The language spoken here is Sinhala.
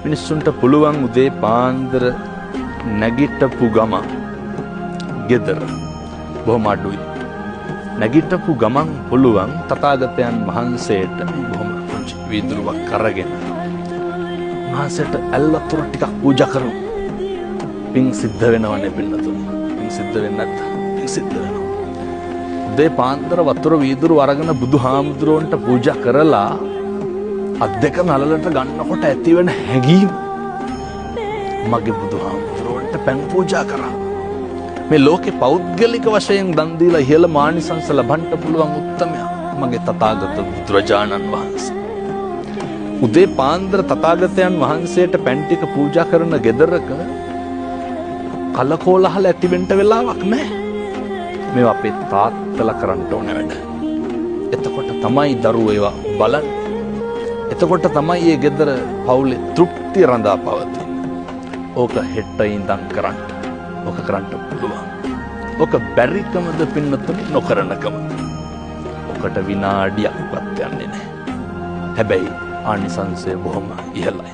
මිනිස්සුන්ට පුළුවන් උදේ පාන්දර නැගිටපු ගමන් ගෙදර බොහොම අඩුයි. නැගිටපු ගමන් පුළුවන් තථාගතයන් වහන්සේට බොහොම පුංචි වීදුරුවක් අරගෙන වහන්සේට ඇල් වතුර ටිකක් පූජා කරමු. පින් සිද්ධ වෙනවනේ පින්නතුනි. පින් සිද්ධ වෙන්නේ නැත්නම් පින් සිද්ධ වෙනවා. උදේ පාන්දර වතුර වීදුරු අරගෙන බුදුහාමුදුරුවන්ට පූජා කරලා අත් දෙක නළලට ගන්නකොට ඇතිවෙන හැඟීම මගේ බුදුහාමුදුරුවන්ට පැන් පූජා කරා. මේ ලෝකේ පෞද්ගලික වශයෙන් දන් දීලා ඉහළ මානිසංස ලබන්න පුළුවන් උත්තමයා මගේ තථාගත බුදුරජාණන් වහන්සේ. උදේ පාන්දර තථාගතයන් වහන්සේට පැන් ටික පූජා කරන ගෙදරක කලකෝලහල ඇතිවෙන්න වෙලාවක් නැහැ. මේවා අපේ තාත්තලා කරන්න ඕන වැඩ. එතකොට තමයි දරුවෝ ඒවා බලන්නේ. එතකොට තමයි මේ ගෙදර පවුලේ තෘප්තිය රඳා පවතින්නේ. ඕක හෙට ඉඳන් කරන්න. ඕක කරන්න පුළුවන්. ඕක බැරිකමද පින්නතුනි නොකරනකමද? ඔකට විනාඩියක්වත් යන්නේ නැහැ. හැබැයි ආනිසංසය බොහොම ඉහළයි.